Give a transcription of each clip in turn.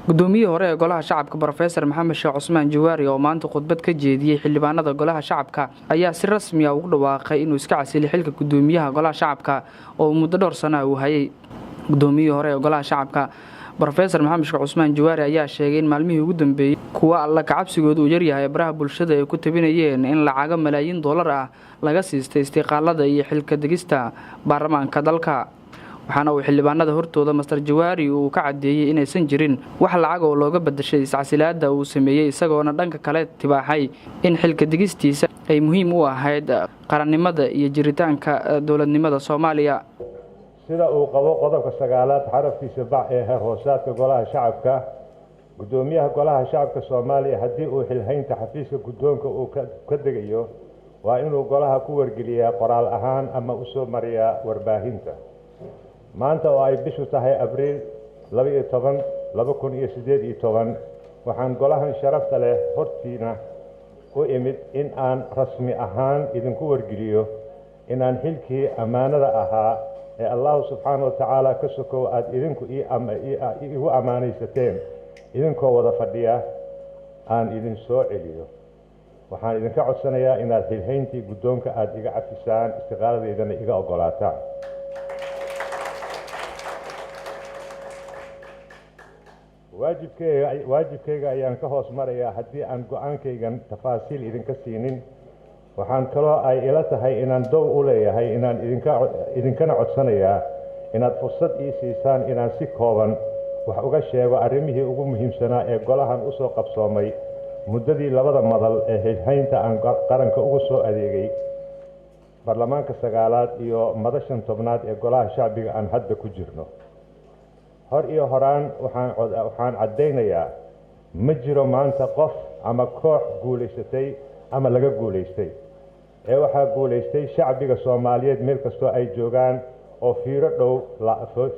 guddoomiyihii hore ee golaha shacabka Professor Maxamed Sheekh Cusmaan Jawaari oo maanta khudbad ka jeediyay xildhibaanada golaha shacabka ayaa si rasmi ah ugu dhawaaqay inuu iska casilay xilka gudoomiyaha golaha shacabka oo muddo dhowr sano uu hayay. Guddoomiyihii hore ee golaha shacabka Professor Maxamed Sheekh Cusmaan Jawaari ayaa sheegay in maalmihii ugu dambeeyay kuwa alla ka cabsigoodu uu yaryahay baraha bulshada ay ku tabinayeen in lacag malaayiin dollar ah laga siistay istiqaalada iyo xilka degista baarlamaanka dalka. waxaana uu xildhibaanada hortooda Master Jawaari uu ka cadeeyay inaysan jirin wax lacag oo looga badashay iscasilaada uu sameeyay isagoona dhanka kale tibaaxay in xilka digistiisa ay muhiim u ahayd qarannimada iyo jiritaanka dawladnimada Soomaaliya. sida uu qabo qodobka 9aad xarafkiisa bac ee heer hoosaadka golaha shacabka gudoomiyaha golaha shacabka Soomaaliya haddii uu xilhaynta xafiiska guddoonka uu ka degayo waa inuu golaha ku wargeliyaa qoraal ahaan ama u soo mariyaa warbaahinta. maanta oo ay bishu tahay Abriil 12 2018 waxaan golahan sharafta leh hortiina u imid in aan rasmi ahaan idinku wargeliyo inaan xilkii amaanada ahaa ee Allah subhanahu wa ta'ala ka sokow aad idinku igu amaanaysateen idinkoo wada fadhiya aan idin soo celiyo. waxaan idinka codsanayaa inaad xilhayntii guddoonka aad iga cafisaan istiqaaladeedana iga ogolaataan. waajibkayga ayaan ka hoos marayaa haddii aan go'aankaygan tafaasiil idinka siinin. waxaan kaloo ay ila tahay inaan dow u leeyahay inaan idinkana codsanayaa inaad fursad ii siisaan inaan si kooban wax uga sheego arrimihii ugu muhiimsanaa ee golahan u soo qabsoomay muddadii labada madal ee xilhaynta aan qaranka ugu soo adeegay baarlamaanka 9aad iyo madashan 10aad ee golaha shacbiga aan hadda ku jirno. hor iyo horaan waxaan cadeynayaa ma jiro maanta qof ama koox guuleysatay ama laga guuleystay ee waxaa guuleystay shacbiga Soomaaliyeed meel kastoo ay joogaan oo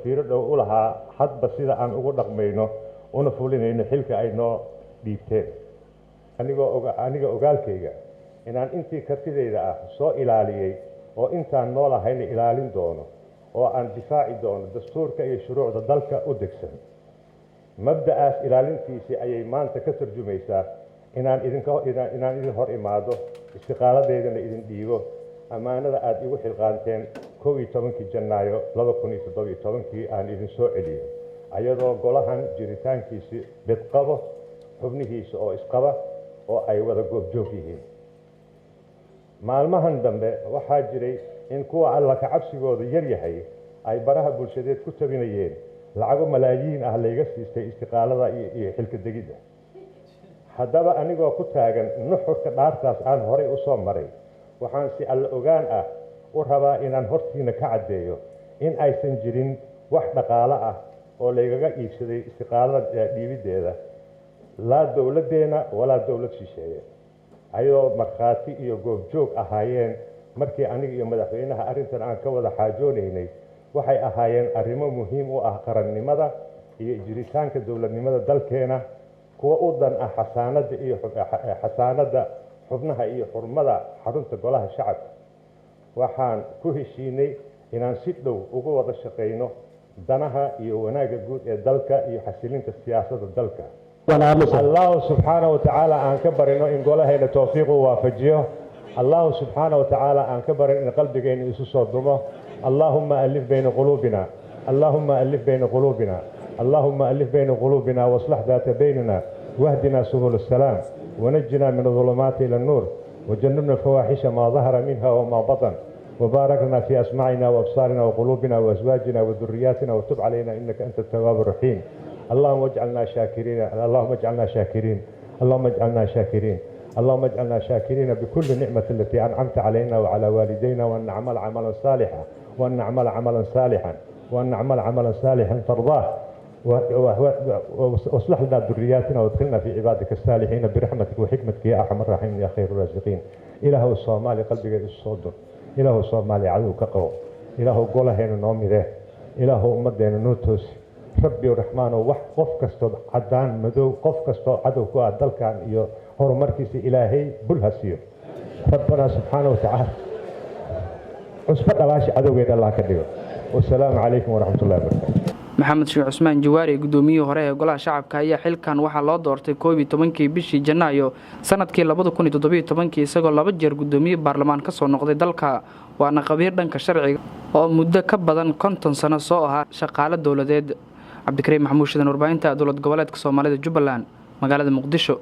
fiiro dhow u lahaa hadba sida aan ugu dhaqmayno una fulinayno xilka ay noo dhiibteen. aniga ogaalkayga inaan intii kartidayda ah soo ilaaliyay oo intaan noolahayna ilaalin doono oo aan difaaci doono dastuurka iyo shuruucda dalka u degsan. mabda'aas ilaalintiisii ayay maanta ka tarjumaysaa inaan idin hor imaado istiqaaladeedana idin dhiibo amaanada aad igu xilqaanteen 11 Janaayo 2017 aan idin soo celiyo ayadoo golahan jiritaankiisii bedqabo xubnihiisa oo isqaba oo ay wada goobjoog yihiin. maalmahan dambe waxaa jiray in kuwa alla ka cabsigooda yar yahay ay baraha bulshadeed ku tabinayeen lacago malaayiin ah layga siistay istiqaalada iyo xilka degidda. haddaba anigoo ku taagan nuxurka dhaartaas aan horay u soo maray waxaan si alla ogaan ah u rabaa inaan hortiina ka caddeeyo in aysan jirin wax dhaqaale ah oo laygaga iibsaday istiqaalada dhiibiddeeda laa dowladdeena walaa dowlad shisheeye ayadoo markhaati iyo goobjoog ahaayeen markii aniga iyo madaxweynaha arrintan aan ka wada xaajoonaynay. waxay ahaayeen arrimo muhiim u ah qarannimada iyo jiritaanka dowladnimada dalkeena kuwa u dan ah xasaanada xubnaha iyo xurmada xarunta golaha shacabka. waxaan ku heshiinay inaan si dhow uga wada shaqayno danaha iyo wanaagga guud ee dalka iyo xasilinta siyaasadda dalka. Allah subhanahu wa ta'ala aan ka barino in golaheena tawfiiq u waafajiyo. Allah subhanahu wa ta'ala aan ka barino in qalbigeena isu soo dumo. Allahumma alif bayna qulubina Allahumma alif bayna qulubina Allahumma alif bayna qulubina waslih dhata baynana wahdina subul salam ونجنا من الظلمات إلى النور وجنبنا الفواحش ما ظهر منها وما بطن وبارك لنا في أسماعنا وأبصارنا وقلوبنا وأزواجنا وذرياتنا وتب علينا إنك أنت التواب الرحيم. اللهم اجعلنا شاكرين اللهم اجعلنا شاكرين اللهم اجعلنا شاكرين اللهم اجعلنا شاكرين بكل نعمة التي أنعمت علينا وعلى والدينا وأن نعمل عملا صالحا وأن نعمل عملا صالحا وأن نعمل عملا صالحا ترضاه واصلح لنا ذرياتنا وادخلنا في عبادك الصالحين برحمتك وحكمتك يا ارحم الراحمين يا خير الرازقين. إله الصومالي قلبك الصدر إله الصومالي عدوك قو إله قولهين نومده إله أمدين نوتوس ربي الرحمن وقف كستو عدان مدو قف كستو عدو كو عدلكان إيو هو مركز إلهي بالهسير. ربنا سبحانه وتعالى عصبت ألاش عدو قيد الله كديو. والسلام عليكم ورحمة الله وبركاته. maxamed sheekh cusmaan jawaari gudoomiyihii hore ee golaha shacabka ayaa xilkan waxaa loo doortay 11 bishii Janaayo sanadkii 2017 isagoo 2 jeer gudoomiye baarlamaan ka soo noqday dalka waana qabiir dhanka sharciga oo muddo ka badan 50 sano soo ahaa shaqaale dawladeed. Cabdikariim Maxamuud Shidan warbaahinta dowlad goboleedka Soomaalida Jubbaland magaalada Muqdisho.